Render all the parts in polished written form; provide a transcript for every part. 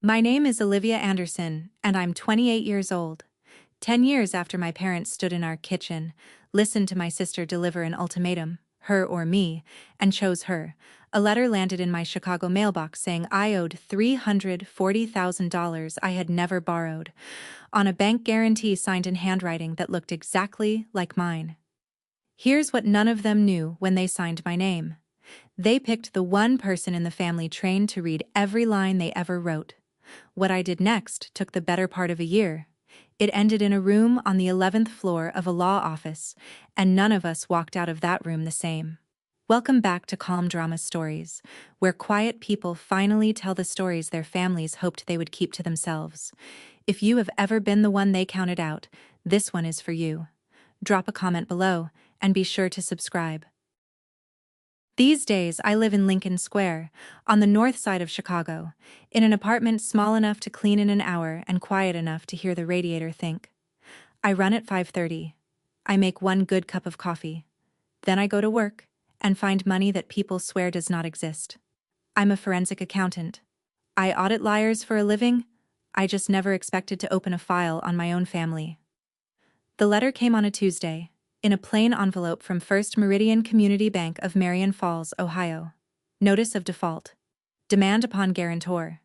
My name is Olivia Anderson, and I'm 28 years old. 10 years after my parents stood in our kitchen, listened to my sister deliver an ultimatum, her or me, and chose her, a letter landed in my Chicago mailbox saying I owed $340,000 I had never borrowed, on a bank guarantee signed in handwriting that looked exactly like mine. Here's what none of them knew when they signed my name. They picked the one person in the family trained to read every line they ever wrote. What I did next took the better part of a year. It ended in a room on the 11th floor of a law office, and none of us walked out of that room the same. Welcome back to Calm Drama Stories, where quiet people finally tell the stories their families hoped they would keep to themselves. If you have ever been the one they counted out, this one is for you. Drop a comment below, and be sure to subscribe. These days I live in Lincoln Square, on the north side of Chicago, in an apartment small enough to clean in an hour and quiet enough to hear the radiator think. I run at 5:30. I make one good cup of coffee. Then I go to work, and find money that people swear does not exist. I'm a forensic accountant. I audit liars for a living. I just never expected to open a file on my own family. The letter came on a Tuesday, in a plain envelope from First Meridian Community Bank of Marion Falls, Ohio. Notice of default. Demand upon guarantor.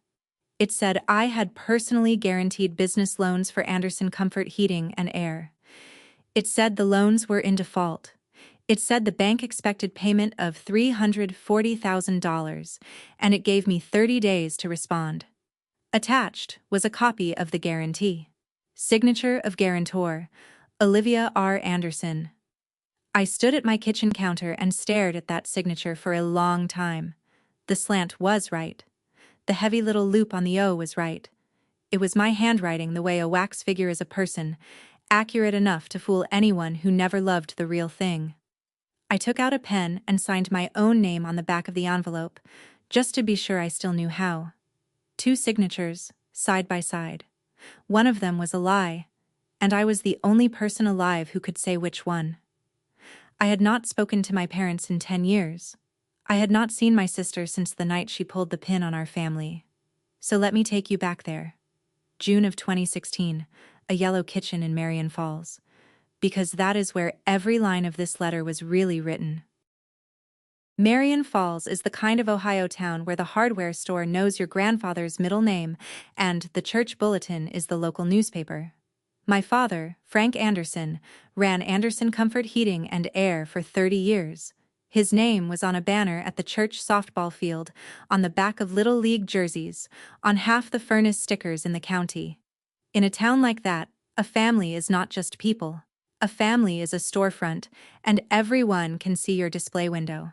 It said I had personally guaranteed business loans for Anderson Comfort Heating and Air. It said the loans were in default. It said the bank expected payment of $340,000, and it gave me 30 days to respond. Attached was a copy of the guarantee. Signature of guarantor, Olivia R. Anderson. I stood at my kitchen counter and stared at that signature for a long time. The slant was right. The heavy little loop on the O was right. It was my handwriting the way a wax figure is a person, accurate enough to fool anyone who never loved the real thing. I took out a pen and signed my own name on the back of the envelope, just to be sure I still knew how. 2 signatures, side by side. One of them was a lie, and I was the only person alive who could say which one. I had not spoken to my parents in 10 years. I had not seen my sister since the night she pulled the pin on our family. So let me take you back there. June of 2016, a yellow kitchen in Marion Falls. Because that is where every line of this letter was really written. Marion Falls is the kind of Ohio town where the hardware store knows your grandfather's middle name and the church bulletin is the local newspaper. My father, Frank Anderson, ran Anderson Comfort Heating and Air for 30 years. His name was on a banner at the church softball field, on the back of Little League jerseys, on half the furnace stickers in the county. In a town like that, a family is not just people. A family is a storefront, and everyone can see your display window.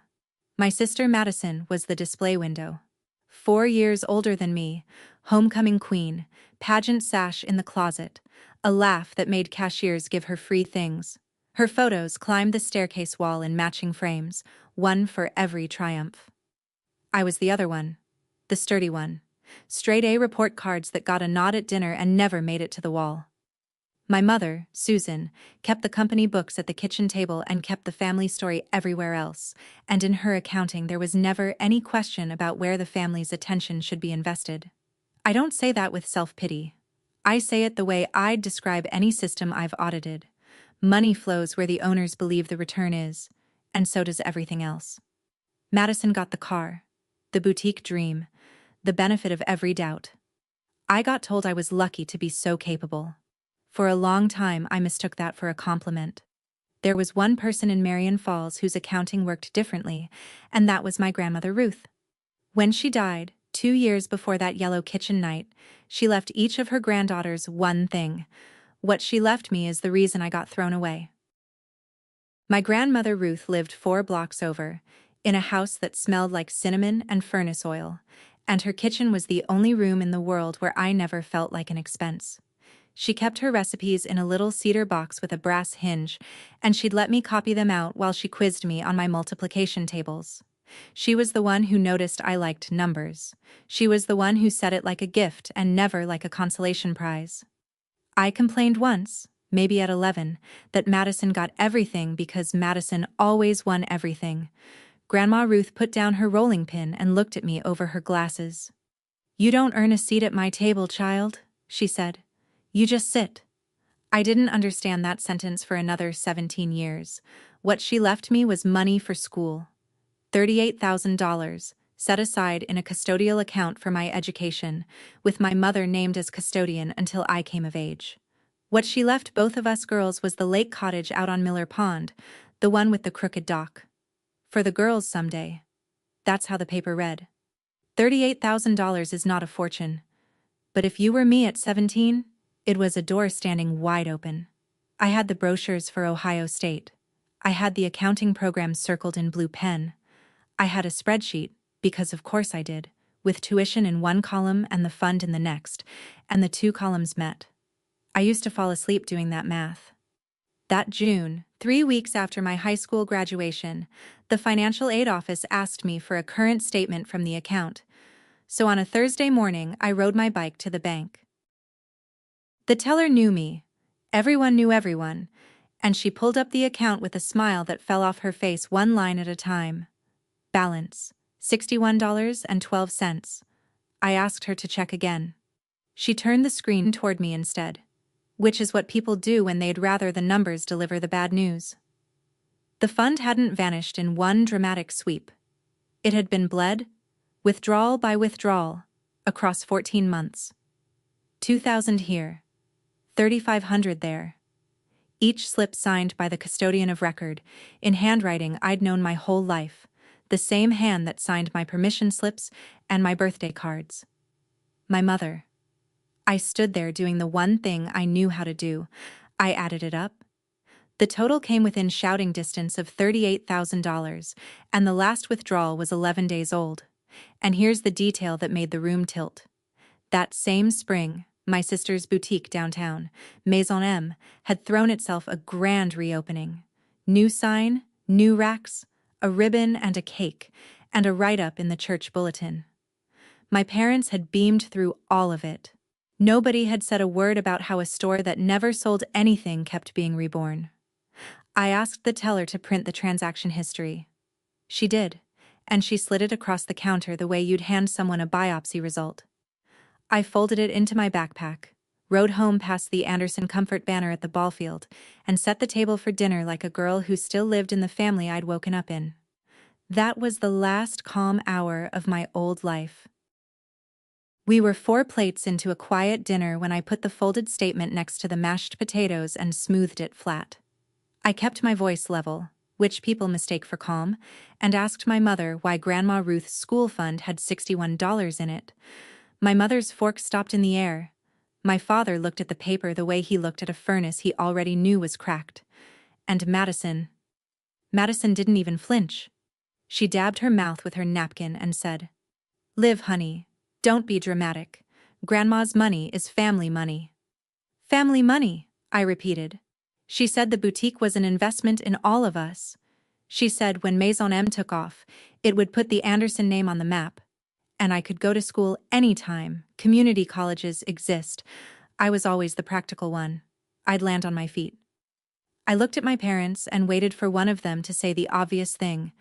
My sister Madison was the display window. 4 years older than me, homecoming queen, pageant sash in the closet, a laugh that made cashiers give her free things. Her photos climbed the staircase wall in matching frames, one for every triumph. I was the other one, the sturdy one. Straight A report cards that got a nod at dinner and never made it to the wall. My mother, Susan, kept the company books at the kitchen table and kept the family story everywhere else, and in her accounting there was never any question about where the family's attention should be invested. I don't say that with self-pity. I say it the way I'd describe any system I've audited. Money flows where the owners believe the return is, and so does everything else. Madison got the car, the boutique dream, the benefit of every doubt. I got told I was lucky to be so capable. For a long time I mistook that for a compliment. There was one person in Marion Falls whose accounting worked differently, and that was my grandmother Ruth. When she died, 2 years before that yellow kitchen night, she left each of her granddaughters one thing. What she left me is the reason I got thrown away. My grandmother Ruth lived 4 blocks over, in a house that smelled like cinnamon and furnace oil, and her kitchen was the only room in the world where I never felt like an expense. She kept her recipes in a little cedar box with a brass hinge, and she'd let me copy them out while she quizzed me on my multiplication tables. She was the one who noticed I liked numbers. She was the one who said it like a gift and never like a consolation prize. I complained once, maybe at 11, that Madison got everything because Madison always won everything. Grandma Ruth put down her rolling pin and looked at me over her glasses. "You don't earn a seat at my table, child," she said. "You just sit." I didn't understand that sentence for another 17 years. What she left me was money for school. $38,000, set aside in a custodial account for my education, with my mother named as custodian until I came of age. What she left both of us girls was the lake cottage out on Miller Pond, the one with the crooked dock. For the girls someday. That's how the paper read. $38,000 is not a fortune. But if you were me at 17, it was a door standing wide open. I had the brochures for Ohio State. I had the accounting program circled in blue pen. I had a spreadsheet, because of course I did, with tuition in one column and the fund in the next, and the two columns met. I used to fall asleep doing that math. That June, 3 weeks after my high school graduation, the financial aid office asked me for a current statement from the account. So on a Thursday morning, I rode my bike to the bank. The teller knew me. Everyone knew everyone, and she pulled up the account with a smile that fell off her face one line at a time. Balance, $61.12. I asked her to check again. She turned the screen toward me instead, which is what people do when they'd rather the numbers deliver the bad news. The fund hadn't vanished in one dramatic sweep. It had been bled, withdrawal by withdrawal, across 14 months. 2,000 here, 3,500 there. Each slip signed by the custodian of record, in handwriting I'd known my whole life, the same hand that signed my permission slips and my birthday cards. My mother. I stood there doing the one thing I knew how to do. I added it up. The total came within shouting distance of $38,000, and the last withdrawal was 11 days old. And here's the detail that made the room tilt. That same spring, my sister's boutique downtown, Maison M, had thrown itself a grand reopening. New sign, new racks, a ribbon and a cake, and a write-up in the church bulletin. My parents had beamed through all of it. Nobody had said a word about how a store that never sold anything kept being reborn. I asked the teller to print the transaction history. She did, and she slid it across the counter the way you'd hand someone a biopsy result. I folded it into my backpack, rode home past the Anderson Comfort banner at the ball field, and set the table for dinner like a girl who still lived in the family I'd woken up in. That was the last calm hour of my old life. We were 4 plates into a quiet dinner when I put the folded statement next to the mashed potatoes and smoothed it flat. I kept my voice level, which people mistake for calm, and asked my mother why Grandma Ruth's school fund had $61 in it. My mother's fork stopped in the air. My father looked at the paper the way he looked at a furnace he already knew was cracked. And Madison didn't even flinch. She dabbed her mouth with her napkin and said, "Liv, honey, don't be dramatic. Grandma's money is family money." "Family money," I repeated. She said the boutique was an investment in all of us. She said when Maison M took off, it would put the Anderson name on the map. And I could go to school anytime. Community colleges exist. I was always the practical one. I'd land on my feet. I looked at my parents and waited for one of them to say the obvious thing.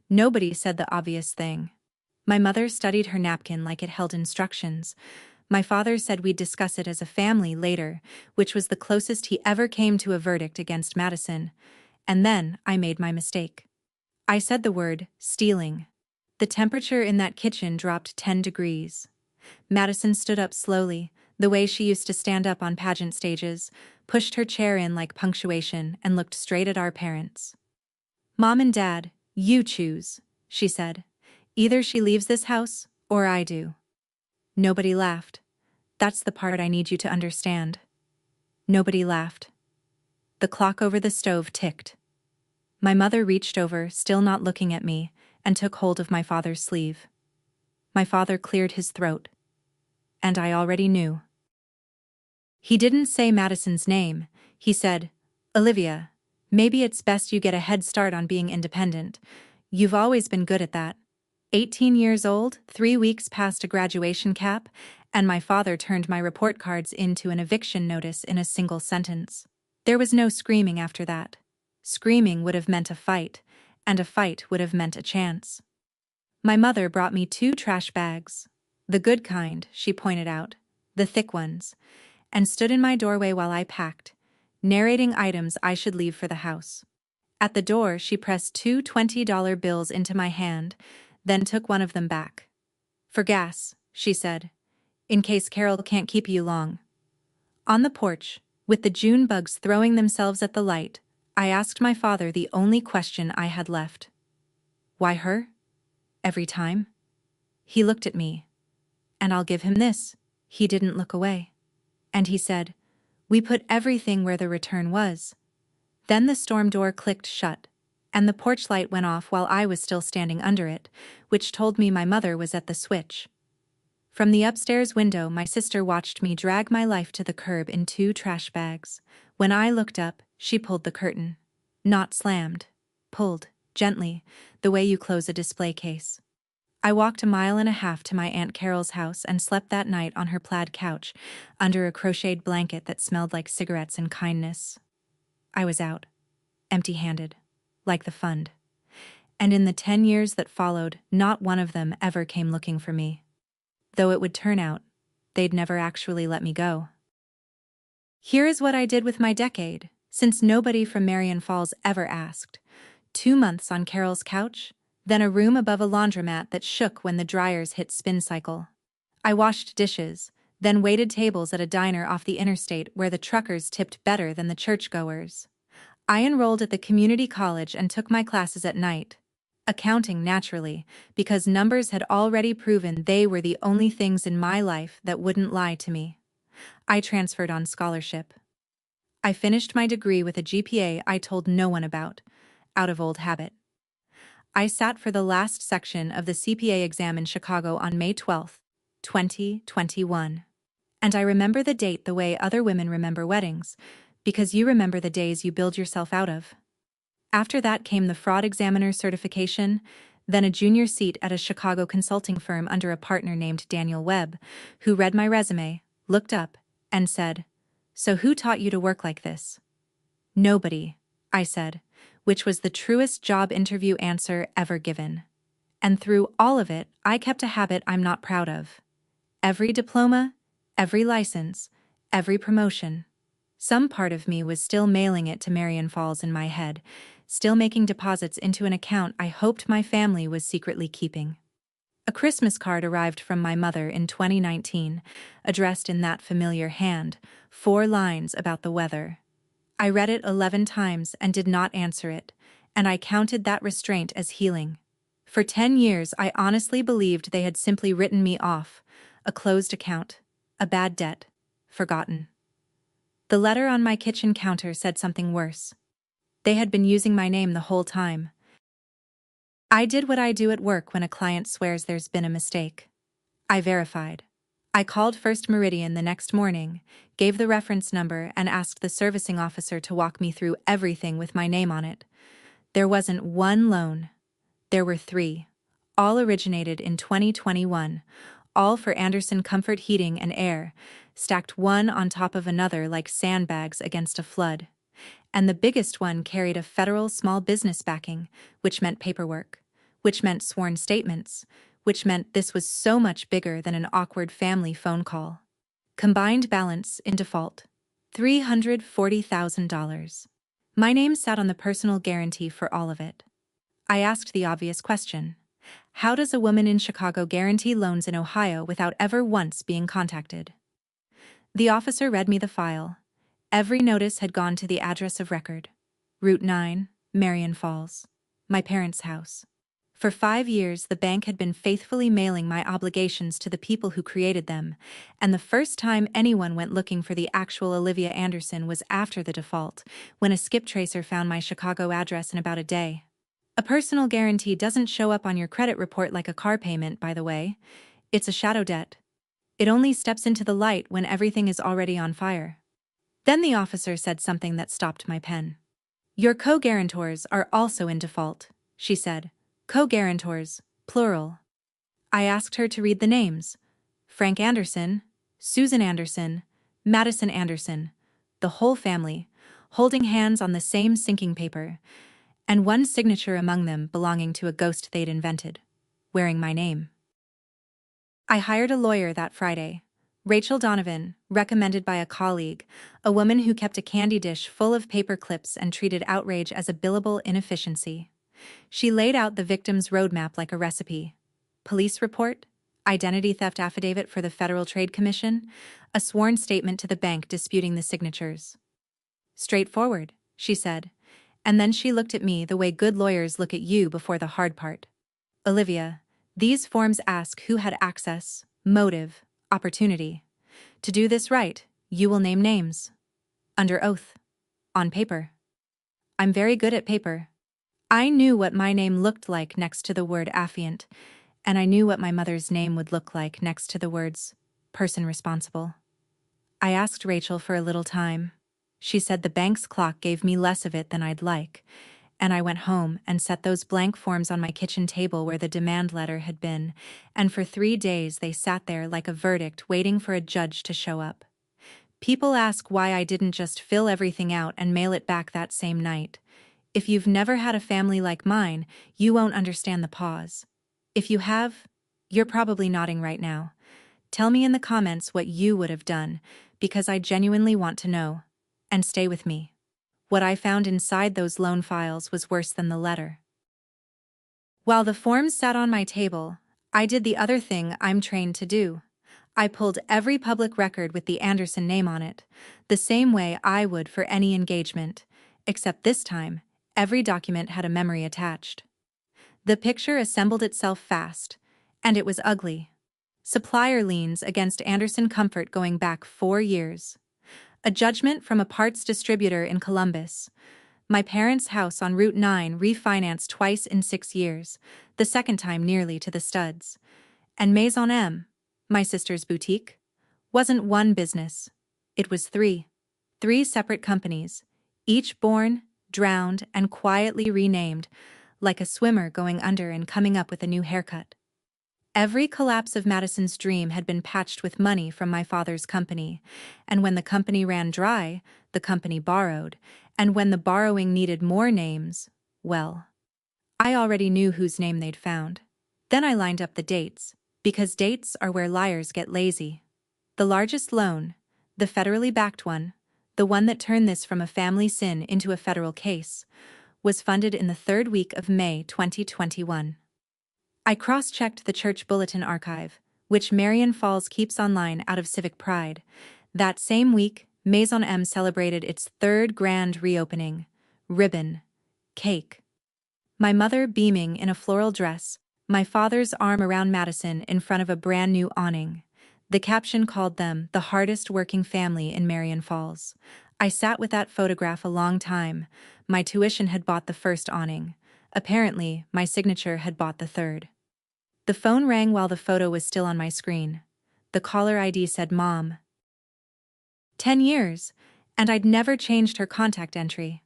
Nobody said the obvious thing. My mother studied her napkin like it held instructions. My father said we'd discuss it as a family later, which was the closest he ever came to a verdict against Madison. And then I made my mistake. I said the word, stealing. The temperature in that kitchen dropped 10 degrees. Madison stood up slowly, the way she used to stand up on pageant stages, pushed her chair in like punctuation, and looked straight at our parents. "Mom and Dad, you choose," she said. "Either she leaves this house, or I do." Nobody laughed. That's the part I need you to understand. Nobody laughed. The clock over the stove ticked. My mother reached over, still not looking at me, and took hold of my father's sleeve. My father cleared his throat. And I already knew. He didn't say Madison's name. He said, "Olivia, maybe it's best you get a head start on being independent. You've always been good at that." 18 years old, 3 weeks past a graduation cap, and my father turned my report cards into an eviction notice in a single sentence. There was no screaming after that. Screaming would have meant a fight, and a fight would have meant a chance. My mother brought me 2 trash bags. The good kind, she pointed out, the thick ones, and stood in my doorway while I packed, narrating items I should leave for the house. At the door, she pressed two $20 bills into my hand, then took one of them back. "For gas," she said, "in case Carol can't keep you long." On the porch, with the June bugs throwing themselves at the light, I asked my father the only question I had left. "Why her? Every time?" He looked at me. And I'll give him this. He didn't look away. And he said, "We put everything where the return was." Then the storm door clicked shut, and the porch light went off while I was still standing under it, which told me my mother was at the switch. From the upstairs window, my sister watched me drag my life to the curb in 2 trash bags. When I looked up, she pulled the curtain. Not slammed. Pulled, gently, the way you close a display case. I walked 1.5 miles to my Aunt Carol's house and slept that night on her plaid couch, under a crocheted blanket that smelled like cigarettes and kindness. I was out, empty-handed, like the fund. And in the 10 years that followed, not one of them ever came looking for me. Though it would turn out, they'd never actually let me go. Here is what I did with my decade, since nobody from Marion Falls ever asked. 2 months on Carol's couch, then a room above a laundromat that shook when the dryers hit spin cycle. I washed dishes, then waited tables at a diner off the interstate where the truckers tipped better than the churchgoers. I enrolled at the community college and took my classes at night. Accounting, naturally, because numbers had already proven they were the only things in my life that wouldn't lie to me. I transferred on scholarship. I finished my degree with a GPA I told no one about, out of old habit. I sat for the last section of the CPA exam in Chicago on May 12, 2021. And I remember the date the way other women remember weddings, because you remember the days you build yourself out of. After that came the fraud examiner certification, then a junior seat at a Chicago consulting firm under a partner named Daniel Webb, who read my resume, looked up, and said, "So who taught you to work like this?" "Nobody," I said, which was the truest job interview answer ever given. And through all of it, I kept a habit I'm not proud of. Every diploma, every license, every promotion. Some part of me was still mailing it to Marion Falls in my head, still making deposits into an account I hoped my family was secretly keeping. A Christmas card arrived from my mother in 2019, addressed in that familiar hand, 4 lines about the weather. I read it 11 times and did not answer it, and I counted that restraint as healing. For 10 years I honestly believed they had simply written me off, a closed account, a bad debt, forgotten. The letter on my kitchen counter said something worse. They had been using my name the whole time. I did what I do at work when a client swears there's been a mistake. I verified. I called First Meridian the next morning, gave the reference number, and asked the servicing officer to walk me through everything with my name on it. There wasn't one loan. There were 3. All originated in 2021, all for Anderson Comfort Heating and Air, stacked one on top of another like sandbags against a flood. And the biggest one carried a federal small business backing, which meant paperwork, which meant sworn statements, which meant this was so much bigger than an awkward family phone call. Combined balance in default, $340,000. My name sat on the personal guarantee for all of it. I asked the obvious question. How does a woman in Chicago guarantee loans in Ohio without ever once being contacted? The officer read me the file. Every notice had gone to the address of record. Route 9, Marion Falls. My parents' house. For 5 years, the bank had been faithfully mailing my obligations to the people who created them, and the first time anyone went looking for the actual Olivia Anderson was after the default, when a skip tracer found my Chicago address in about a day. A personal guarantee doesn't show up on your credit report like a car payment, by the way. It's a shadow debt. It only steps into the light when everything is already on fire. Then the officer said something that stopped my pen. Your co-guarantors are also in default, she said. Co-guarantors, plural. I asked her to read the names. Frank Anderson, Susan Anderson, Madison Anderson, the whole family, holding hands on the same sinking paper, and one signature among them belonging to a ghost they'd invented, wearing my name. I hired a lawyer that Friday. Rachel Donovan, recommended by a colleague, a woman who kept a candy dish full of paper clips and treated outrage as a billable inefficiency. She laid out the victim's roadmap like a recipe. Police report, identity theft affidavit for the Federal Trade Commission, a sworn statement to the bank disputing the signatures. Straightforward, she said. And then she looked at me the way good lawyers look at you before the hard part. Olivia, these forms ask who had access, motive, opportunity. To do this right, you will name names. Under oath. On paper. I'm very good at paper. I knew what my name looked like next to the word affiant, and I knew what my mother's name would look like next to the words person responsible. I asked Rachel for a little time. She said the bank's clock gave me less of it than I'd like, and I went home and set those blank forms on my kitchen table where the demand letter had been, and for 3 days they sat there like a verdict waiting for a judge to show up. People ask why I didn't just fill everything out and mail it back that same night. If you've never had a family like mine, you won't understand the pause. If you have, you're probably nodding right now. Tell me in the comments what you would have done, because I genuinely want to know. And stay with me. What I found inside those loan files was worse than the letter. While the forms sat on my table, I did the other thing I'm trained to do. I pulled every public record with the Anderson name on it, the same way I would for any engagement, except this time, every document had a memory attached. The picture assembled itself fast, and it was ugly. Supplier liens against Anderson Comfort going back 4 years. A judgment from a parts distributor in Columbus. My parents' house on Route 9 refinanced twice in 6 years, the second time nearly to the studs. And Maison M, my sister's boutique, wasn't one business. It was 3. 3 separate companies, each born, drowned, and quietly renamed, like a swimmer going under and coming up with a new haircut. Every collapse of Madison's dream had been patched with money from my father's company, and when the company ran dry, the company borrowed, and when the borrowing needed more names, well, I already knew whose name they'd found. Then I lined up the dates, because dates are where liars get lazy. The largest loan, the federally backed one, the one that turned this from a family sin into a federal case, was funded in the 3rd week of May 2021. I cross-checked the church bulletin archive, which Marion Falls keeps online out of civic pride. That same week, Maison M celebrated its 3rd grand reopening. Ribbon. Cake. My mother beaming in a floral dress, my father's arm around Madison in front of a brand new awning. The caption called them the hardest working family in Marion Falls. I sat with that photograph a long time. My tuition had bought the first awning. Apparently, my signature had bought the 3rd. The phone rang while the photo was still on my screen. The caller ID said Mom. 10 years, and I'd never changed her contact entry.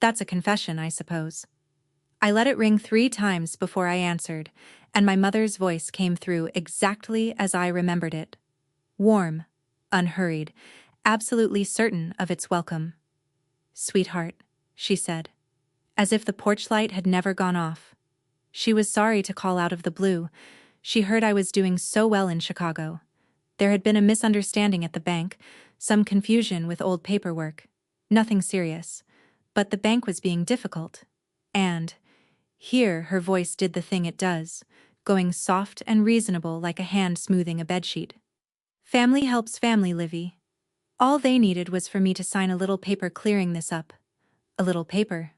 That's a confession, I suppose. I let it ring 3 times before I answered, and my mother's voice came through exactly as I remembered it. Warm, unhurried, absolutely certain of its welcome. Sweetheart, she said, as if the porch light had never gone off. She was sorry to call out of the blue. She heard I was doing so well in Chicago. There had been a misunderstanding at the bank, some confusion with old paperwork. Nothing serious. But the bank was being difficult. And here her voice did the thing it does, going soft and reasonable like a hand smoothing a bedsheet. Family helps family, Livy. All they needed was for me to sign a little paper clearing this up. A little paper.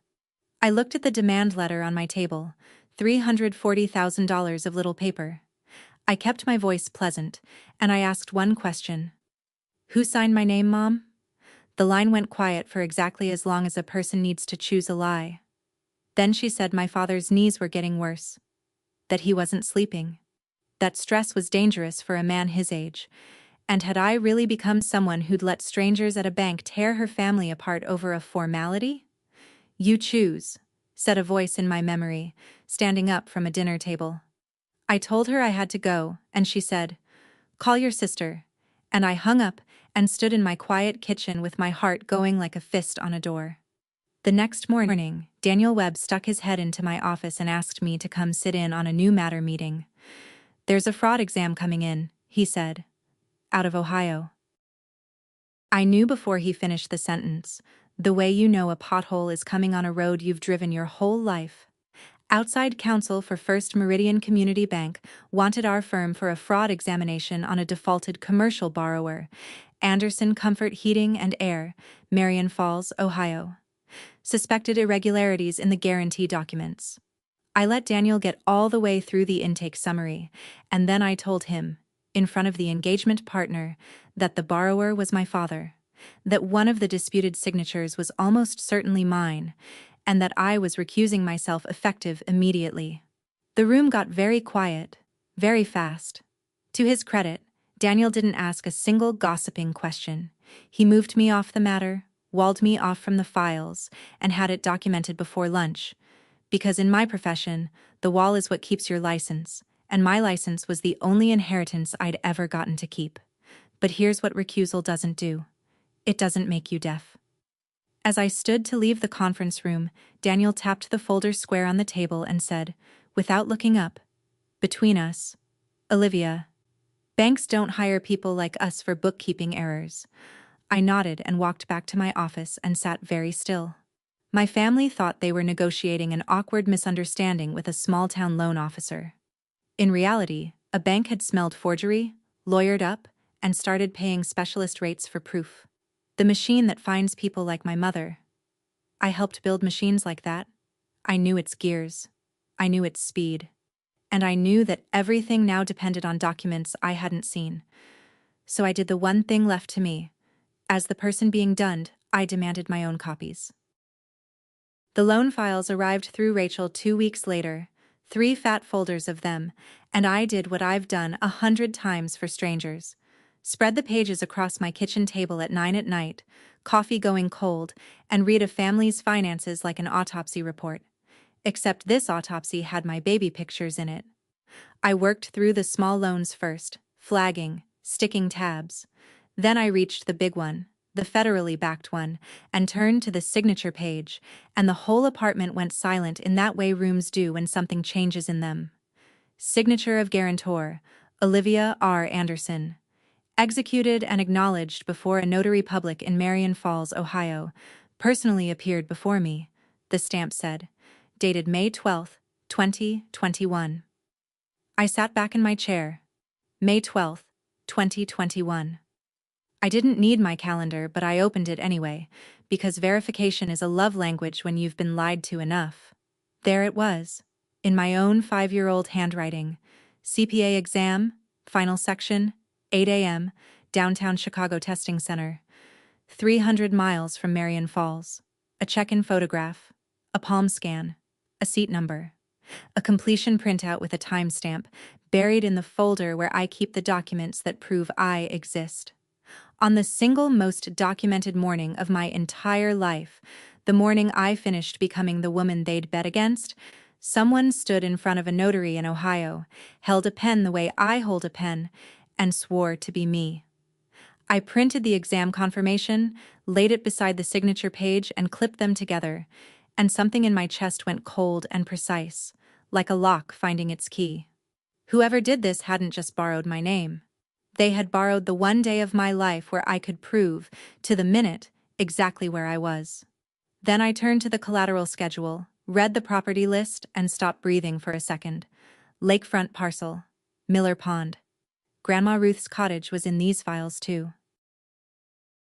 I looked at the demand letter on my table. $340,000 of little paper. I kept my voice pleasant, and I asked one question. Who signed my name, Mom? The line went quiet for exactly as long as a person needs to choose a lie. Then she said my father's knees were getting worse. That he wasn't sleeping. That stress was dangerous for a man his age. And had I really become someone who'd let strangers at a bank tear her family apart over a formality? You choose, said a voice in my memory, standing up from a dinner table. I told her I had to go, and she said, "Call your sister." And I hung up and stood in my quiet kitchen with my heart going like a fist on a door. The next morning, Daniel Webb stuck his head into my office and asked me to come sit in on a new matter meeting. "There's a fraud exam coming in," he said. "Out of Ohio." I knew before he finished the sentence, the way you know a pothole is coming on a road you've driven your whole life. Outside counsel for First Meridian Community Bank wanted our firm for a fraud examination on a defaulted commercial borrower, Anderson Comfort Heating and Air, Marion Falls, Ohio. Suspected irregularities in the guarantee documents. I let Daniel get all the way through the intake summary, and then I told him, in front of the engagement partner, that the borrower was my father, that one of the disputed signatures was almost certainly mine, and that I was recusing myself effective immediately. The room got very quiet, very fast. To his credit, Daniel didn't ask a single gossiping question. He moved me off the matter, walled me off from the files, and had it documented before lunch. Because in my profession, the wall is what keeps your license, and my license was the only inheritance I'd ever gotten to keep. But here's what recusal doesn't do. It doesn't make you deaf. As I stood to leave the conference room, Daniel tapped the folder square on the table and said, without looking up, "Between us, Olivia, banks don't hire people like us for bookkeeping errors." I nodded and walked back to my office and sat very still. My family thought they were negotiating an awkward misunderstanding with a small-town loan officer. In reality, a bank had smelled forgery, lawyered up, and started paying specialist rates for proof. The machine that finds people like my mother. I helped build machines like that. I knew its gears. I knew its speed. And I knew that everything now depended on documents I hadn't seen. So I did the one thing left to me. As the person being dunned, I demanded my own copies. The loan files arrived through Rachel 2 weeks later, 3 fat folders of them, and I did what I've done 100 times for strangers. Spread the pages across my kitchen table at 9 at night, coffee going cold, and read a family's finances like an autopsy report. Except this autopsy had my baby pictures in it. I worked through the small loans first, flagging, sticking tabs. Then I reached the big one, the federally backed one, and turned to the signature page, and the whole apartment went silent in that way rooms do when something changes in them. Signature of guarantor, Olivia R. Anderson. Executed and acknowledged before a notary public in Marion Falls, Ohio. Personally appeared before me, the stamp said. Dated May 12, 2021. I sat back in my chair. May 12, 2021. I didn't need my calendar, but I opened it anyway, because verification is a love language when you've been lied to enough. There it was, in my own 5-year-old handwriting. CPA exam, final section, 8 a.m., downtown Chicago Testing Center. 300 miles from Marion Falls. A check-in photograph, a palm scan, a seat number, a completion printout with a timestamp, buried in the folder where I keep the documents that prove I exist. On the single most documented morning of my entire life, the morning I finished becoming the woman they'd bet against, someone stood in front of a notary in Ohio, held a pen the way I hold a pen, and swore to be me. I printed the exam confirmation, laid it beside the signature page, and clipped them together, and something in my chest went cold and precise, like a lock finding its key. Whoever did this hadn't just borrowed my name. They had borrowed the one day of my life where I could prove, to the minute, exactly where I was. Then I turned to the collateral schedule, read the property list, and stopped breathing for a second. Lakefront parcel. Miller Pond. Grandma Ruth's cottage was in these files too.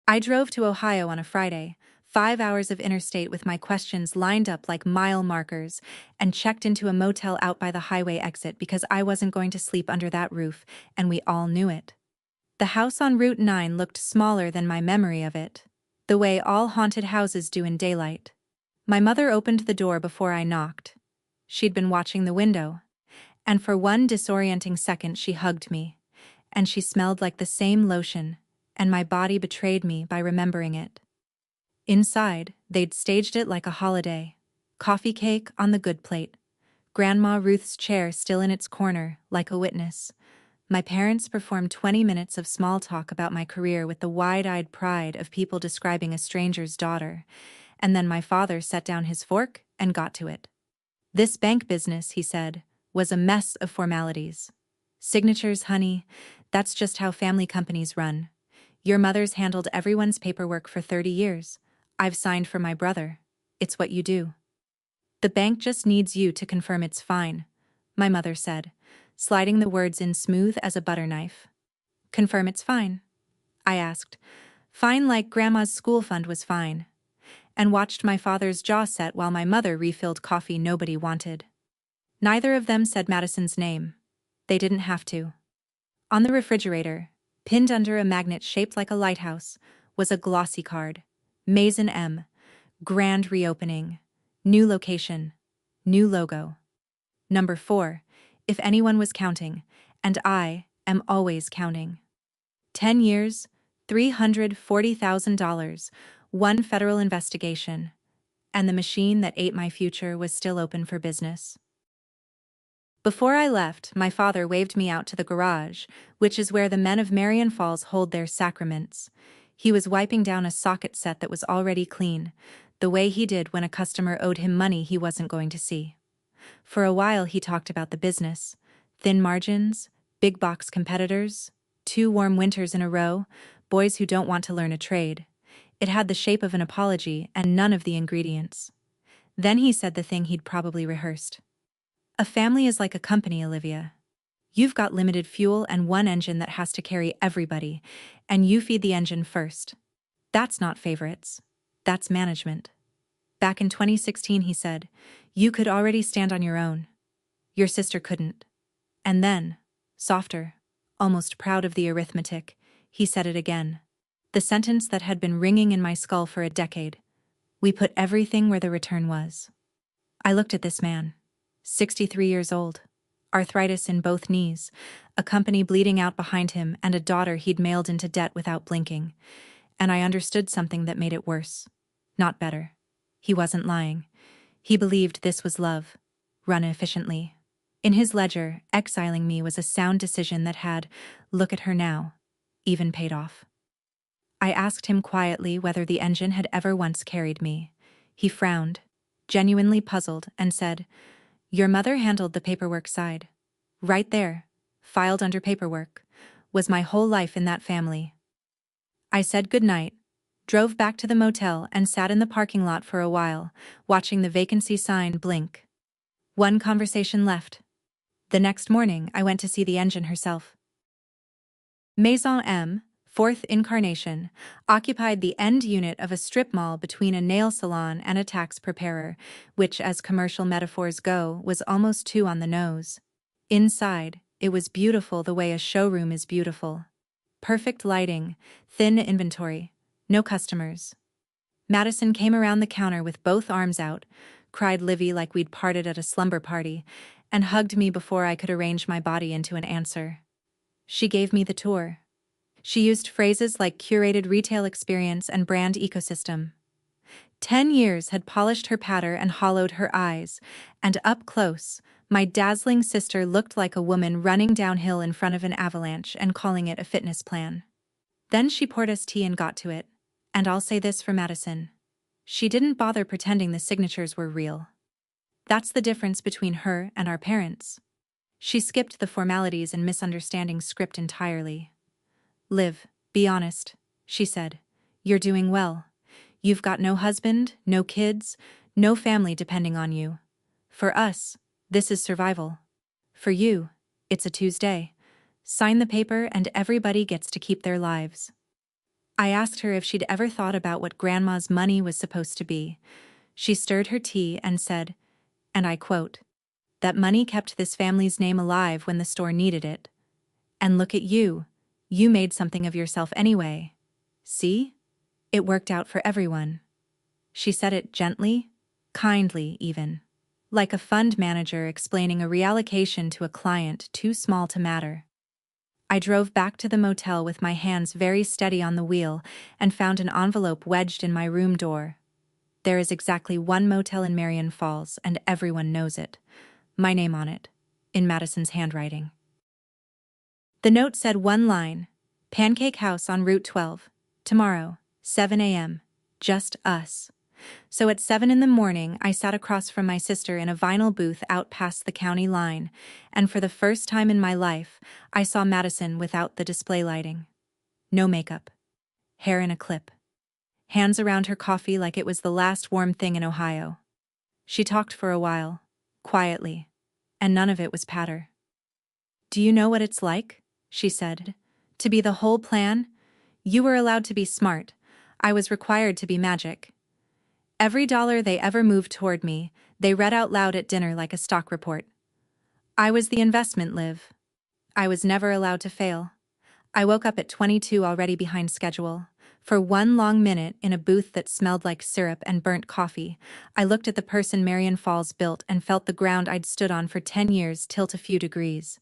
I drove to Ohio on a Friday, 5 hours of interstate with my questions lined up like mile markers, and checked into a motel out by the highway exit because I wasn't going to sleep under that roof, and we all knew it. The house on Route 9 looked smaller than my memory of it, the way all haunted houses do in daylight. My mother opened the door before I knocked. She'd been watching the window, and for one disorienting second she hugged me, and she smelled like the same lotion, and my body betrayed me by remembering it. Inside, they'd staged it like a holiday. Coffee cake on the good plate. Grandma Ruth's chair still in its corner, like a witness. My parents performed 20 minutes of small talk about my career with the wide-eyed pride of people describing a stranger's daughter, and then my father set down his fork and got to it. This bank business, he said, was a mess of formalities. Signatures, honey. That's just how family companies run. Your mother's handled everyone's paperwork for 30 years. I've signed for my brother. It's what you do. The bank just needs you to confirm it's fine, my mother said, sliding the words in smooth as a butter knife. Confirm it's fine? I asked. Fine like Grandma's school fund was fine. And watched my father's jaw set while my mother refilled coffee nobody wanted. Neither of them said Madison's name. They didn't have to. On the refrigerator, pinned under a magnet shaped like a lighthouse, was a glossy card. Mason M. Grand reopening. New location. New logo. Number 4, if anyone was counting, and I am always counting. 10 years, $340,000, one federal investigation, and the machine that ate my future was still open for business. Before I left, my father waved me out to the garage, which is where the men of Marion Falls hold their sacraments. He was wiping down a socket set that was already clean, the way he did when a customer owed him money he wasn't going to see. For a while he talked about the business, thin margins, big box competitors, 2 warm winters in a row, boys who don't want to learn a trade. It had the shape of an apology and none of the ingredients. Then he said the thing he'd probably rehearsed. A family is like a company, Olivia. You've got limited fuel and one engine that has to carry everybody, and you feed the engine first. That's not favorites. That's management. Back in 2016, he said, you could already stand on your own. Your sister couldn't. And then, softer, almost proud of the arithmetic, he said it again. The sentence that had been ringing in my skull for a decade. We put everything where the return was. I looked at this man. 63 years old, arthritis in both knees, a company bleeding out behind him, and a daughter he'd mailed into debt without blinking. And I understood something that made it worse. Not better. He wasn't lying. He believed this was love. Run efficiently. In his ledger, exiling me was a sound decision that had, look at her now, even paid off. I asked him quietly whether the engine had ever once carried me. He frowned, genuinely puzzled, and said, your mother handled the paperwork side. Right there, filed under paperwork, was my whole life in that family. I said goodnight, drove back to the motel and sat in the parking lot for a while, watching the vacancy sign blink. One conversation left. The next morning I went to see the engine herself. Maison M, 4th incarnation, occupied the end unit of a strip mall between a nail salon and a tax preparer, which, as commercial metaphors go, was almost too on the nose. Inside, it was beautiful the way a showroom is beautiful. Perfect lighting, thin inventory, no customers. Madison came around the counter with both arms out, cried Livy like we'd parted at a slumber party, and hugged me before I could arrange my body into an answer. She gave me the tour. She used phrases like curated retail experience and brand ecosystem. 10 years had polished her patter and hollowed her eyes, and up close, my dazzling sister looked like a woman running downhill in front of an avalanche and calling it a fitness plan. Then she poured us tea and got to it, and I'll say this for Madison. She didn't bother pretending the signatures were real. That's the difference between her and our parents. She skipped the formalities and misunderstanding script entirely. Liv, be honest, she said. You're doing well. You've got no husband, no kids, no family depending on you. For us, this is survival. For you, it's a Tuesday. Sign the paper and everybody gets to keep their lives. I asked her if she'd ever thought about what Grandma's money was supposed to be. She stirred her tea and said, and I quote, that money kept this family's name alive when the store needed it. And look at you. You made something of yourself anyway. See? It worked out for everyone. She said it gently, kindly even. Like a fund manager explaining a reallocation to a client too small to matter. I drove back to the motel with my hands very steady on the wheel and found an envelope wedged in my room door. There is exactly one motel in Marion Falls and everyone knows it. My name on it, in Madison's handwriting. The note said one line, Pancake House on Route 12, tomorrow, 7 a.m., just us. So at 7 in the morning, I sat across from my sister in a vinyl booth out past the county line, and for the first time in my life, I saw Madison without the display lighting. No makeup. Hair in a clip. Hands around her coffee like it was the last warm thing in Ohio. She talked for a while, quietly, and none of it was patter. "Do you know what it's like?" she said. "To be the whole plan? You were allowed to be smart. I was required to be magic. Every dollar they ever moved toward me, they read out loud at dinner like a stock report. I was the investment, Liv. I was never allowed to fail. I woke up at 22 already behind schedule. For one long minute, in a booth that smelled like syrup and burnt coffee, I looked at the person Marion Falls built and felt the ground I'd stood on for 10 years tilt a few degrees.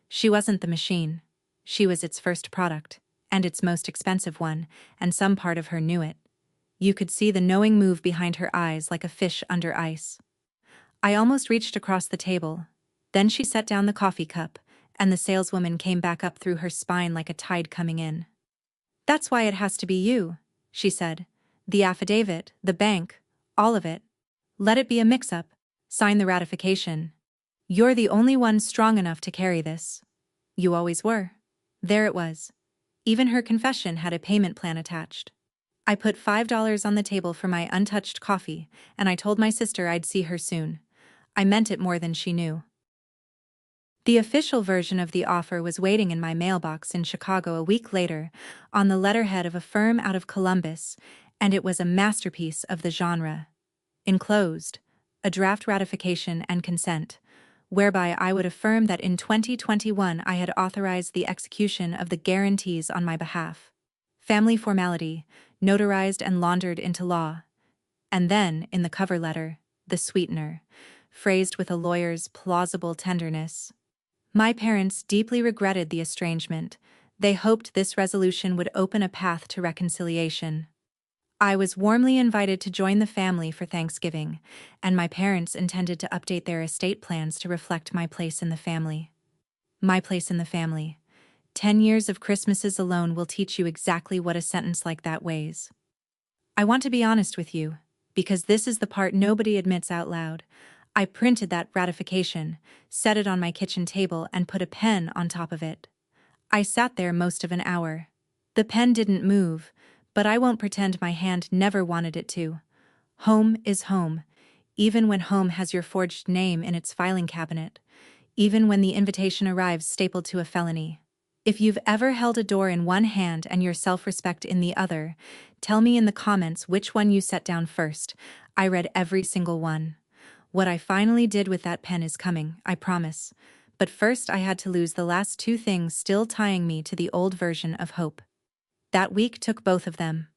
She wasn't the machine. She was its first product, and its most expensive one, and some part of her knew it. You could see the knowing move behind her eyes like a fish under ice. I almost reached across the table. Then she set down the coffee cup, and the saleswoman came back up through her spine like a tide coming in. "That's why it has to be you," she said. "The affidavit, the bank, all of it. Let it be a mix-up. Sign the ratification. You're the only one strong enough to carry this. You always were." There it was. Even her confession had a payment plan attached. I put $5 on the table for my untouched coffee, and I told my sister I'd see her soon. I meant it more than she knew. The official version of the offer was waiting in my mailbox in Chicago a week later, on the letterhead of a firm out of Columbus, and it was a masterpiece of the genre. Enclosed, a draft ratification and consent, whereby I would affirm that in 2021 I had authorized the execution of the guarantees on my behalf. Family formality, notarized and laundered into law. And then, in the cover letter, the sweetener, phrased with a lawyer's plausible tenderness. My parents deeply regretted the estrangement. They hoped this resolution would open a path to reconciliation. I was warmly invited to join the family for Thanksgiving, and my parents intended to update their estate plans to reflect my place in the family. My place in the family. 10 years of Christmases alone will teach you exactly what a sentence like that weighs. I want to be honest with you, because this is the part nobody admits out loud. I printed that ratification, set it on my kitchen table, and put a pen on top of it. I sat there most of an hour. The pen didn't move, but I won't pretend my hand never wanted it to. Home is home, even when home has your forged name in its filing cabinet, even when the invitation arrives stapled to a felony. If you've ever held a door in one hand and your self-respect in the other, tell me in the comments which one you set down first. I read every single one. What I finally did with that pen is coming, I promise. But first I had to lose the last two things still tying me to the old version of hope. That week took both of them.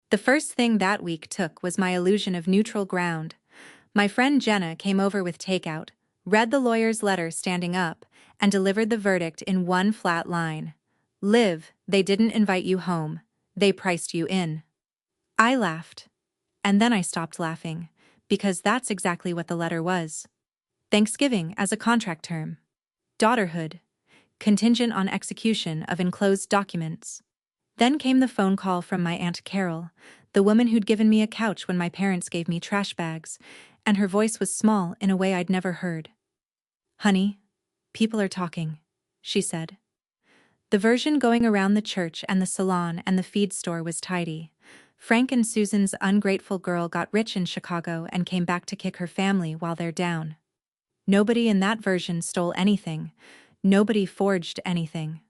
The first thing that week took was my illusion of neutral ground. My friend Jenna came over with takeout, read the lawyer's letter standing up, and delivered the verdict in one flat line. "Liv, they didn't invite you home. They priced you in." I laughed. And then I stopped laughing, because that's exactly what the letter was. Thanksgiving as a contract term. Daughterhood. Contingent on execution of enclosed documents. Then came the phone call from my Aunt Carol, the woman who'd given me a couch when my parents gave me trash bags, and her voice was small in a way I'd never heard. "Honey, people are talking," she said. The version going around the church and the salon and the feed store was tidy. Frank and Susan's ungrateful girl got rich in Chicago and came back to kick her family while they're down. Nobody in that version stole anything. Nobody forged anything.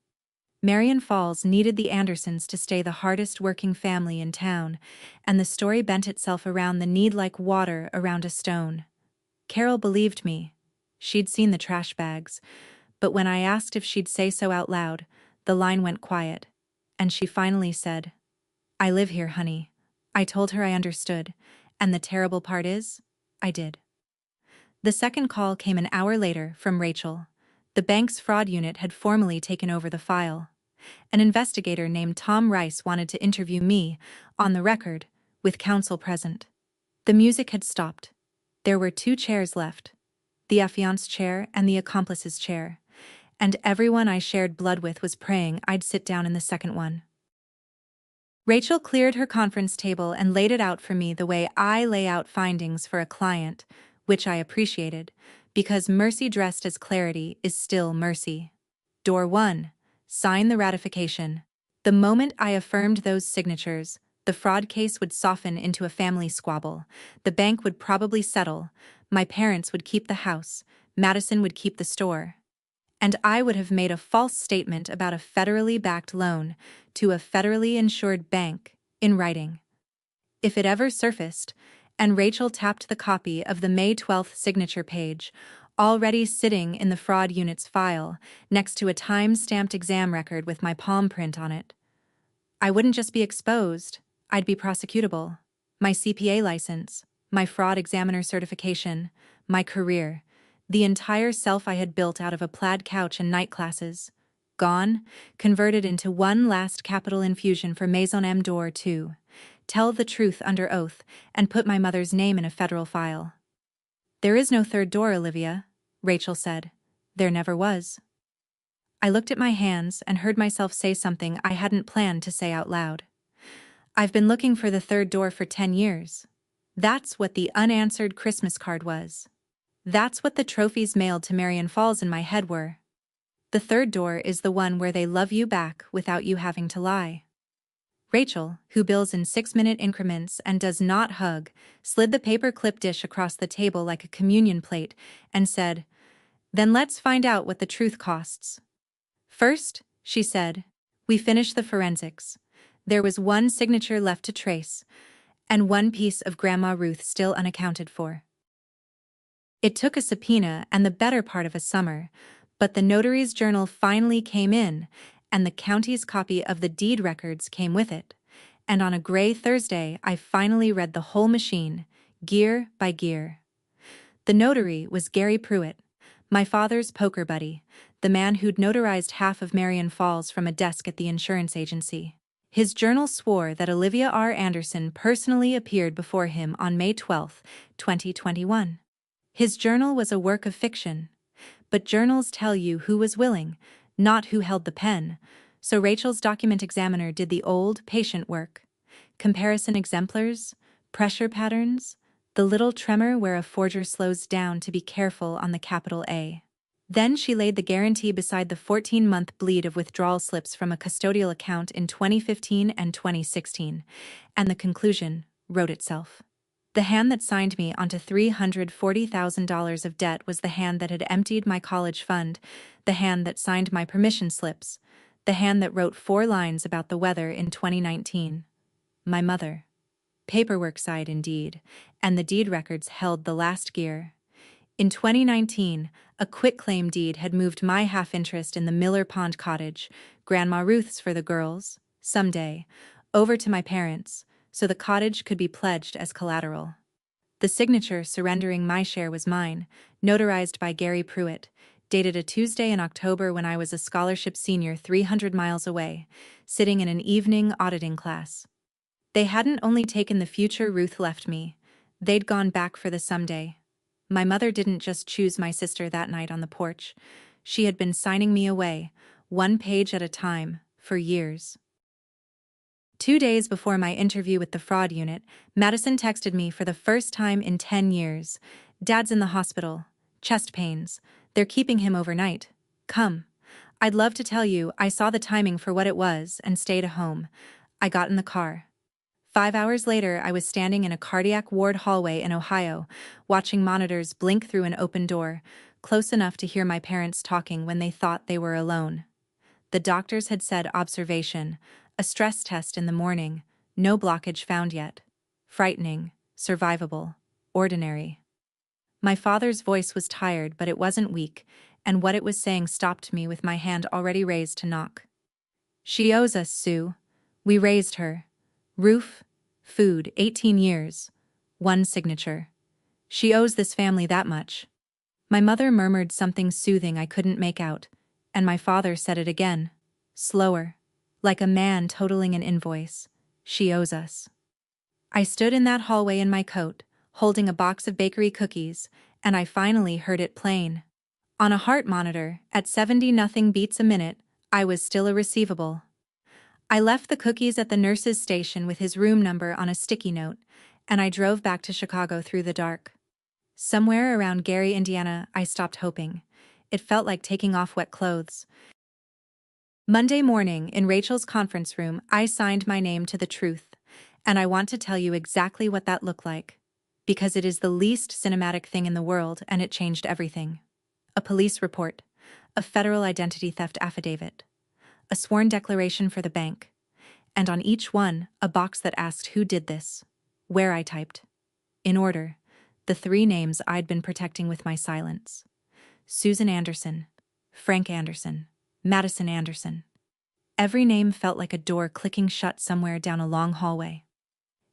Marion Falls needed the Andersons to stay the hardest working family in town, and the story bent itself around the need like water around a stone. Carol believed me. She'd seen the trash bags, but when I asked if she'd say so out loud, the line went quiet, and she finally said, "I live here, honey." I told her I understood, and the terrible part is, I did. The second call came an hour later from Rachel. The bank's fraud unit had formally taken over the file. An investigator named Tom Rice wanted to interview me, on the record, with counsel present. The music had stopped. There were 2 chairs left, the affianced chair and the accomplice's chair, and everyone I shared blood with was praying I'd sit down in the second one. Rachel cleared her conference table and laid it out for me the way I lay out findings for a client, which I appreciated, because mercy dressed as clarity is still mercy. Door 1. Sign the ratification. The moment I affirmed those signatures, the fraud case would soften into a family squabble. The bank would probably settle. My parents would keep the house. Madison would keep the store. And I would have made a false statement about a federally backed loan to a federally insured bank in writing. If it ever surfaced, and Rachel tapped the copy of the May 12th signature page, already sitting in the fraud unit's file, next to a time-stamped exam record with my palm print on it, I wouldn't just be exposed, I'd be prosecutable. My CPA license, my fraud examiner certification, my career, the entire self I had built out of a plaid couch and night classes, gone, converted into one last capital infusion for Maison M. Door 2. Tell the truth under oath, and put my mother's name in a federal file. There is no third door, Olivia, Rachel said. There never was. I looked at my hands and heard myself say something I hadn't planned to say out loud. I've been looking for the third door for 10 years. That's what the unanswered Christmas card was. That's what the trophies mailed to Marion Falls in my head were. The third door is the one where they love you back without you having to lie. Rachel, who bills in 6-minute increments and does not hug, slid the paper-clip dish across the table like a communion plate and said, "Then let's find out what the truth costs." First, she said, we finished the forensics. There was one signature left to trace, and one piece of Grandma Ruth still unaccounted for. It took a subpoena and the better part of a summer, but the notary's journal finally came in, and the county's copy of the deed records came with it. And on a gray Thursday, I finally read the whole machine, gear by gear. The notary was Gary Pruitt, my father's poker buddy, the man who'd notarized half of Marion Falls from a desk at the insurance agency. His journal swore that Olivia R. Anderson personally appeared before him on May 12, 2021. His journal was a work of fiction, but journals tell you who was willing, not who held the pen, so Rachel's document examiner did the old, patient work. Comparison exemplars, pressure patterns, the little tremor where a forger slows down to be careful on the capital A. Then she laid the guarantee beside the 14-month bleed of withdrawal slips from a custodial account in 2015 and 2016, and the conclusion wrote itself. The hand that signed me onto $340,000 of debt was the hand that had emptied my college fund, the hand that signed my permission slips, the hand that wrote 4 lines about the weather in 2019. My mother. Paperwork side indeed, and the deed records held the last gear. In 2019, a quitclaim deed had moved my half-interest in the Miller Pond cottage, Grandma Ruth's for the girls, someday, over to my parents, so the cottage could be pledged as collateral. The signature surrendering my share was mine, notarized by Gary Pruitt, dated a Tuesday in October when I was a scholarship senior 300 miles away, sitting in an evening auditing class. They hadn't only taken the future Ruth left me, they'd gone back for the someday. My mother didn't just choose my sister that night on the porch. She had been signing me away, 1 page at a time, for years. 2 days before my interview with the fraud unit, Madison texted me for the first time in 10 years. "Dad's in the hospital. Chest pains. They're keeping him overnight. Come. I'd love to tell you I saw the timing for what it was and stayed home." I got in the car. 5 hours later, I was standing in a cardiac ward hallway in Ohio, watching monitors blink through an open door, close enough to hear my parents talking when they thought they were alone. The doctors had said observation, a stress test in the morning, no blockage found yet. Frightening, survivable, ordinary. My father's voice was tired, but it wasn't weak, and what it was saying stopped me with my hand already raised to knock. "She owes us, Sue. We raised her. Roof, food, 18 years. 1 signature. She owes this family that much." My mother murmured something soothing I couldn't make out, and my father said it again, slower, like a man totaling an invoice. "She owes us." I stood in that hallway in my coat, holding a box of bakery cookies, and I finally heard it plain. On a heart monitor, at 70 nothing beats a minute, I was still a receivable. I left the cookies at the nurse's station with his room number on a sticky note, and I drove back to Chicago through the dark. Somewhere around Gary, Indiana, I stopped hoping. It felt like taking off wet clothes. Monday morning, in Rachel's conference room, I signed my name to the truth, and I want to tell you exactly what that looked like. Because it is the least cinematic thing in the world, and it changed everything. A police report, a federal identity theft affidavit, a sworn declaration for the bank, and on each one, a box that asked who did this, where I typed. In order, the three names I'd been protecting with my silence. Susan Anderson, Frank Anderson, Madison Anderson. Every name felt like a door clicking shut somewhere down a long hallway.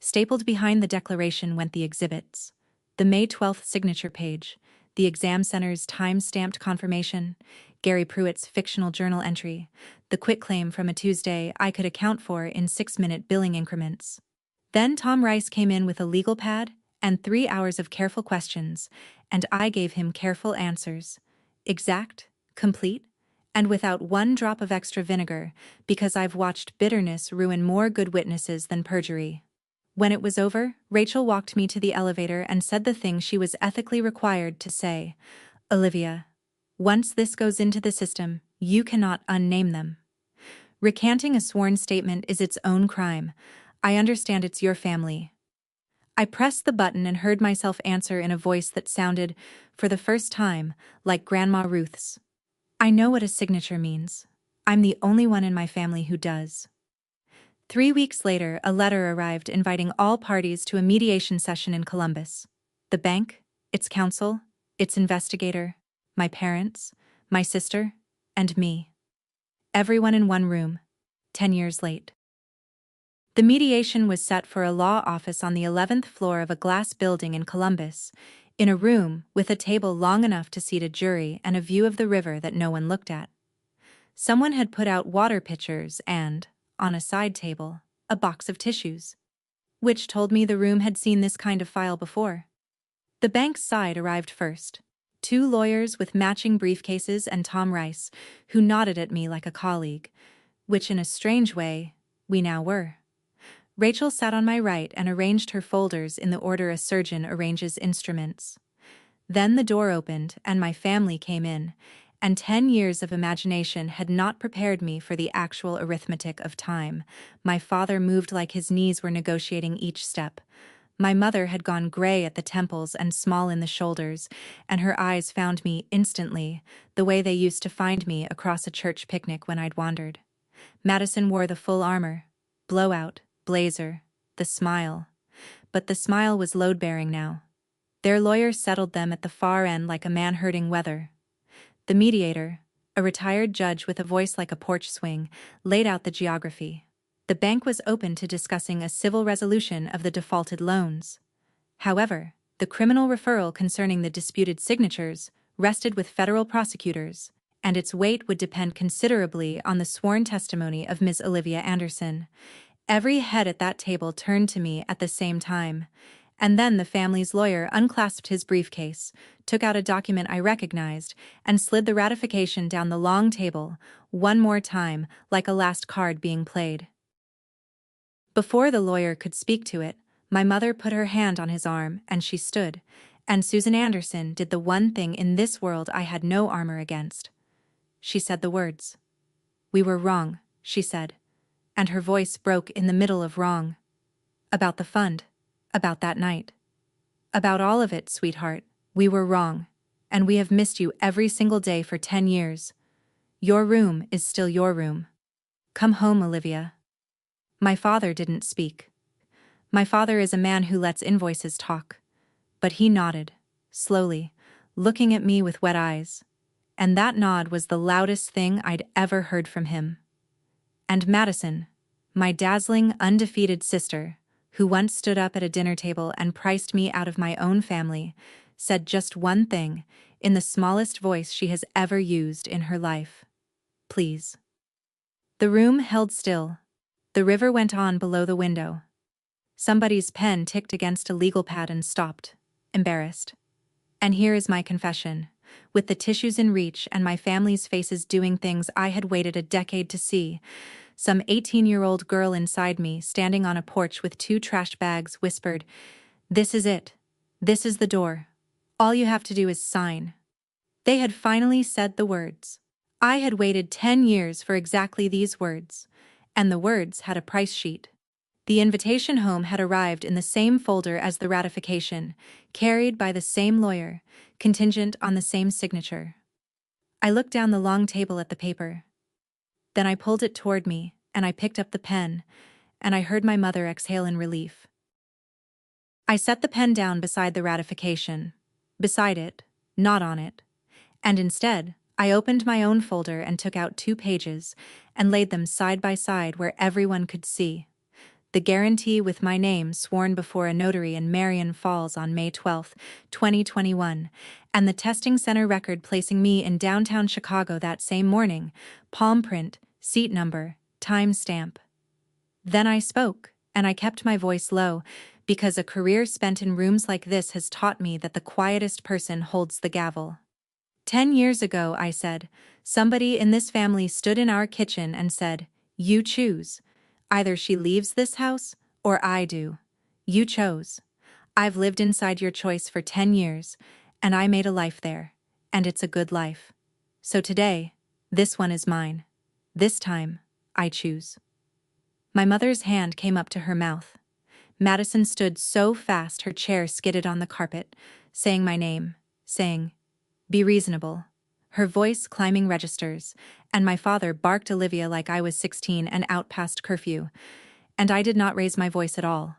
Stapled behind the declaration went the exhibits. The May 12th signature page, the exam center's time-stamped confirmation, Gary Pruitt's fictional journal entry, the quitclaim from a Tuesday I could account for in 6-minute billing increments. Then Tom Rice came in with a legal pad and 3 hours of careful questions, and I gave him careful answers. Exact, complete, and without one drop of extra vinegar, because I've watched bitterness ruin more good witnesses than perjury. When it was over, Rachel walked me to the elevator and said the thing she was ethically required to say. Olivia, once this goes into the system, you cannot unname them. Recanting a sworn statement is its own crime. I understand it's your family. I pressed the button and heard myself answer in a voice that sounded, for the first time, like Grandma Ruth's. I know what a signature means. I'm the only one in my family who does. 3 weeks later, a letter arrived inviting all parties to a mediation session in Columbus. The bank, its counsel, its investigator, my parents, my sister, and me. Everyone in one room, 10 years late. The mediation was set for a law office on the 11th floor of a glass building in Columbus, in a room with a table long enough to seat a jury and a view of the river that no one looked at. Someone had put out water pitchers and, on a side table, a box of tissues, which told me the room had seen this kind of file before. The bank's side arrived first. 2 lawyers with matching briefcases and Tom Rice, who nodded at me like a colleague, which in a strange way, we now were. Rachel sat on my right and arranged her folders in the order a surgeon arranges instruments. Then the door opened and my family came in, and 10 years of imagination had not prepared me for the actual arithmetic of time. My father moved like his knees were negotiating each step. My mother had gone gray at the temples and small in the shoulders, and her eyes found me instantly, the way they used to find me across a church picnic when I'd wandered. Madison wore the full armor, blowout, blazer, the smile. But the smile was load-bearing now. Their lawyer settled them at the far end like a man herding weather. The mediator, a retired judge with a voice like a porch swing, laid out the geography. The bank was open to discussing a civil resolution of the defaulted loans. However, the criminal referral concerning the disputed signatures rested with federal prosecutors, and its weight would depend considerably on the sworn testimony of Ms. Olivia Anderson. Every head at that table turned to me at the same time, and then the family's lawyer unclasped his briefcase, took out a document I recognized, and slid the ratification down the long table, one more time, like a last card being played. Before the lawyer could speak to it, my mother put her hand on his arm and she stood, and Susan Anderson did the one thing in this world I had no armor against. She said the words. "We were wrong," she said, and her voice broke in the middle of wrong. "About the fund, about that night. About all of it, sweetheart, we were wrong, and we have missed you every single day for 10 years. Your room is still your room. Come home, Olivia." My father didn't speak. My father is a man who lets invoices talk. But he nodded, slowly, looking at me with wet eyes. And that nod was the loudest thing I'd ever heard from him. And Madison, my dazzling, undefeated sister, who once stood up at a dinner table and priced me out of my own family, said just one thing, in the smallest voice she has ever used in her life. "Please." The room held still. The river went on below the window. Somebody's pen ticked against a legal pad and stopped, embarrassed. And here is my confession, with the tissues in reach and my family's faces doing things I had waited a decade to see. Some 18-year-old girl inside me, standing on a porch with 2 trash bags, whispered, "This is it. This is the door. All you have to do is sign." They had finally said the words. I had waited 10 years for exactly these words, and the words had a price sheet. The invitation home had arrived in the same folder as the ratification, carried by the same lawyer, contingent on the same signature. I looked down the long table at the paper. Then I pulled it toward me, and I picked up the pen, and I heard my mother exhale in relief. I set the pen down beside the ratification. Beside it, not on it. And instead, I opened my own folder and took out 2 pages and laid them side by side where everyone could see. The guarantee with my name sworn before a notary in Marion Falls on May 12, 2021, and the testing center record placing me in downtown Chicago that same morning, palm print, seat number, time stamp. Then I spoke, and I kept my voice low, because a career spent in rooms like this has taught me that the quietest person holds the gavel. 10 years ago, I said, somebody in this family stood in our kitchen and said, "You choose. Either she leaves this house, or I do. You chose. I've lived inside your choice for 10 years, and I made a life there, and it's a good life. So today, this one is mine. This time, I choose." My mother's hand came up to her mouth. Madison stood so fast her chair skidded on the carpet, saying my name, saying, "Be reasonable." Her voice climbing registers, and my father barked Olivia like I was 16 and out past curfew, and I did not raise my voice at all.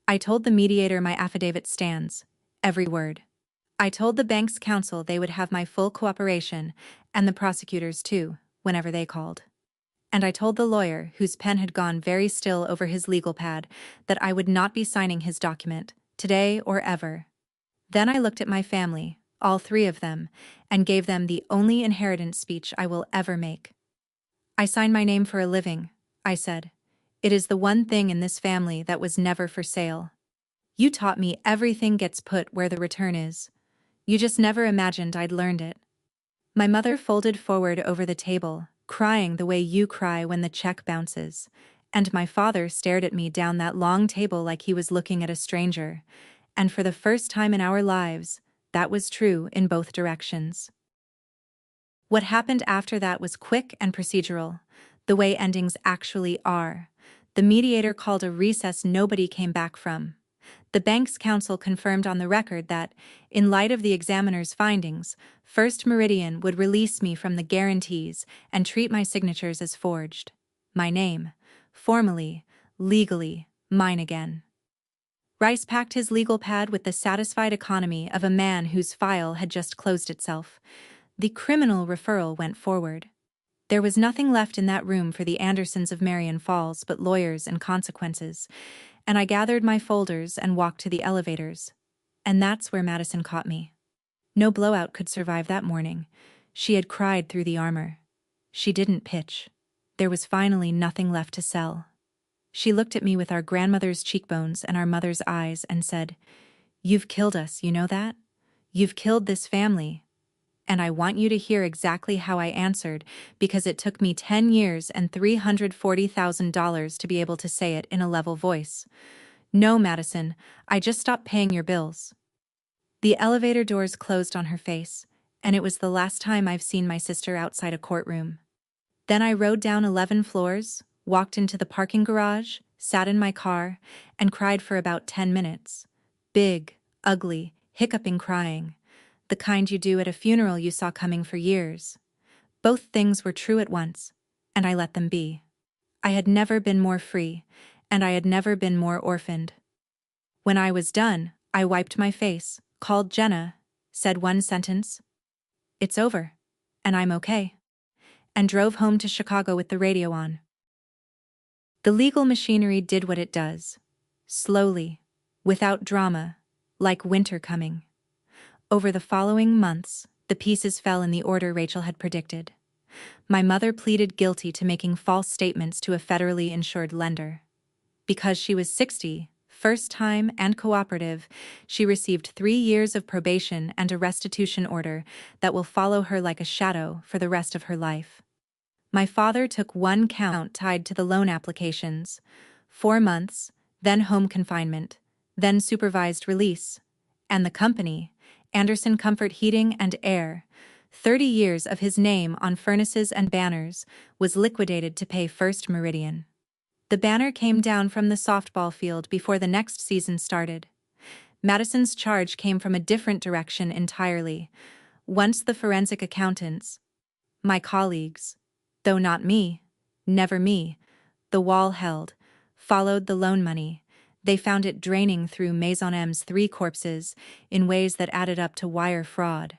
I told the mediator my affidavit stands, every word. I told the bank's counsel they would have my full cooperation, and the prosecutors too, whenever they called. And I told the lawyer, whose pen had gone very still over his legal pad, that I would not be signing his document, today or ever. Then I looked at my family, all 3 of them, and gave them the only inheritance speech I will ever make. "I sign my name for a living," I said. "It is the one thing in this family that was never for sale. You taught me everything gets put where the return is. You just never imagined I'd learned it." My mother folded forward over the table, crying the way you cry when the check bounces, and my father stared at me down that long table like he was looking at a stranger, and for the first time in our lives, that was true in both directions. What happened after that was quick and procedural, the way endings actually are. The mediator called a recess nobody came back from. The bank's counsel confirmed on the record that, in light of the examiner's findings, First Meridian would release me from the guarantees and treat my signatures as forged. My name, formally, legally, mine again. Rice packed his legal pad with the satisfied economy of a man whose file had just closed itself. The criminal referral went forward. There was nothing left in that room for the Andersons of Marion Falls but lawyers and consequences, and I gathered my folders and walked to the elevators. And that's where Madison caught me. No blowout could survive that morning. She had cried through the armor. She didn't pitch. There was finally nothing left to sell. She looked at me with our grandmother's cheekbones and our mother's eyes and said, "You've killed us, you know that? You've killed this family." And I want you to hear exactly how I answered, because it took me 10 years and $340,000 to be able to say it in a level voice. "No, Madison, I just stopped paying your bills." The elevator doors closed on her face, and it was the last time I've seen my sister outside a courtroom. Then I rode down 11 floors, walked into the parking garage, sat in my car, and cried for about 10 minutes. Big, ugly, hiccuping crying. The kind you do at a funeral you saw coming for years. Both things were true at once, and I let them be. I had never been more free, and I had never been more orphaned. When I was done, I wiped my face, called Jenna, said one sentence, "It's over, and I'm okay," and drove home to Chicago with the radio on. The legal machinery did what it does. Slowly, without drama, like winter coming. Over the following months, the pieces fell in the order Rachel had predicted. My mother pleaded guilty to making false statements to a federally insured lender. Because she was 60, first time and cooperative, she received 3 years of probation and a restitution order that will follow her like a shadow for the rest of her life. My father took one count tied to the loan applications. 4 months, then home confinement, then supervised release. And the company, Anderson Comfort Heating and Air, 30 years of his name on furnaces and banners, was liquidated to pay First Meridian. The banner came down from the softball field before the next season started. Madison's charge came from a different direction entirely. Once the forensic accountants, my colleagues, though not me, never me, the wall held, followed the loan money, they found it draining through Maison M's 3 corpses in ways that added up to wire fraud.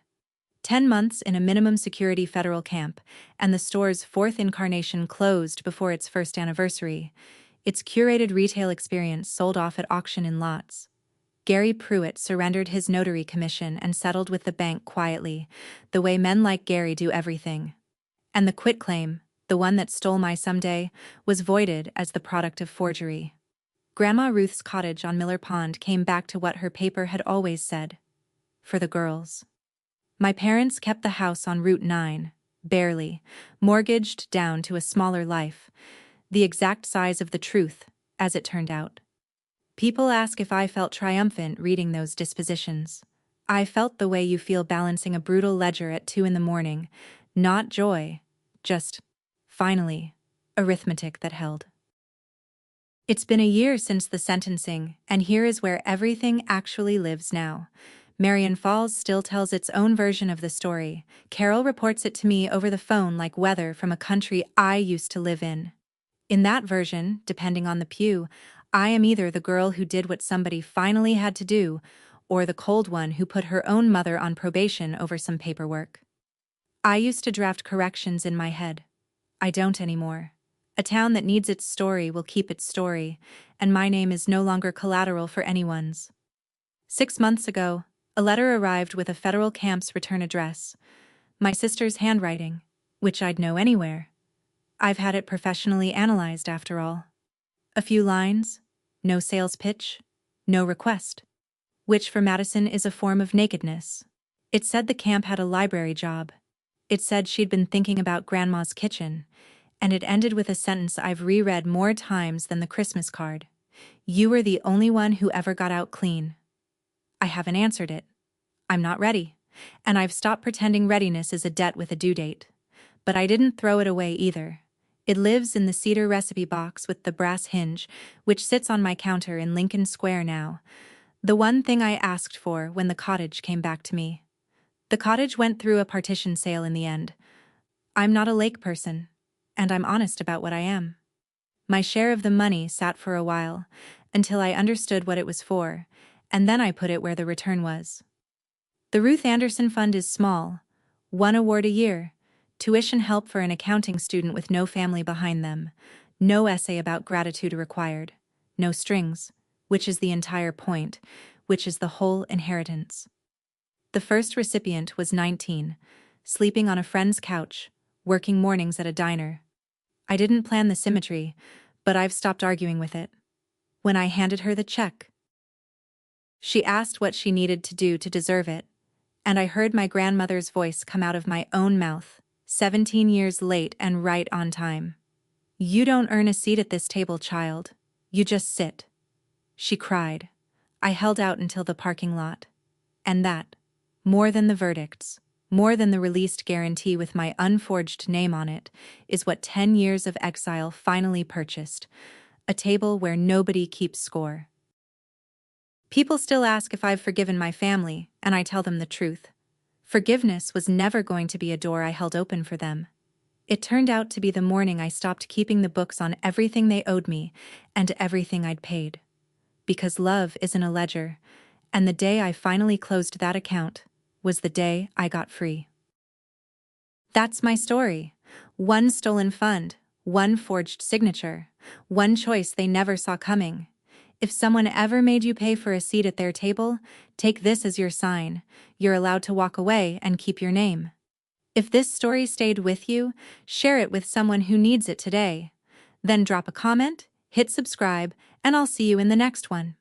10 months in a minimum security federal camp, and the store's 4th incarnation closed before its 1st anniversary. Its curated retail experience sold off at auction in lots. Gary Pruitt surrendered his notary commission and settled with the bank quietly, the way men like Gary do everything. And the quitclaim, the one that stole my someday, was voided as the product of forgery. Grandma Ruth's cottage on Miller Pond came back to what her paper had always said. For the girls. My parents kept the house on Route 9, barely, mortgaged down to a smaller life, the exact size of the truth, as it turned out. People ask if I felt triumphant reading those dispositions. I felt the way you feel balancing a brutal ledger at 2 in the morning, not joy, just, finally, arithmetic that held. It's been a year since the sentencing, and here is where everything actually lives now. Marion Falls still tells its own version of the story. Carol reports it to me over the phone like weather from a country I used to live in. In that version, depending on the pew, I am either the girl who did what somebody finally had to do, or the cold one who put her own mother on probation over some paperwork. I used to draft corrections in my head. I don't anymore. A town that needs its story will keep its story, and my name is no longer collateral for anyone's. 6 months ago, a letter arrived with a federal camp's return address. My sister's handwriting, which I'd know anywhere. I've had it professionally analyzed after all. A few lines, no sales pitch, no request. Which for Madison is a form of nakedness. It said the camp had a library job. It said she'd been thinking about Grandma's kitchen. And it ended with a sentence I've reread more times than the Christmas card. You were the only one who ever got out clean. I haven't answered it. I'm not ready. And I've stopped pretending readiness is a debt with a due date. But I didn't throw it away either. It lives in the cedar recipe box with the brass hinge, which sits on my counter in Lincoln Square now. The one thing I asked for when the cottage came back to me. The cottage went through a partition sale in the end. I'm not a lake person, and I'm honest about what I am. My share of the money sat for a while, until I understood what it was for, and then I put it where the return was. The Ruth Anderson Fund is small, 1 award a year, tuition help for an accounting student with no family behind them, no essay about gratitude required, no strings, which is the entire point, which is the whole inheritance. The first recipient was 19, sleeping on a friend's couch, working mornings at a diner. I didn't plan the symmetry, but I've stopped arguing with it. When I handed her the check, she asked what she needed to do to deserve it, and I heard my grandmother's voice come out of my own mouth, 17 years late and right on time. You don't earn a seat at this table, child. You just sit. She cried. I held out until the parking lot. And that, more than the verdicts, more than the released guarantee with my unforged name on it, is what 10 years of exile finally purchased. A table where nobody keeps score. People still ask if I've forgiven my family, and I tell them the truth. Forgiveness was never going to be a door I held open for them. It turned out to be the morning I stopped keeping the books on everything they owed me and everything I'd paid. Because love isn't a ledger, and the day I finally closed that account was the day I got free. That's my story. One stolen fund, one forged signature, one choice they never saw coming. If someone ever made you pay for a seat at their table, take this as your sign. You're allowed to walk away and keep your name. If this story stayed with you, share it with someone who needs it today. Then drop a comment, hit subscribe, and I'll see you in the next one.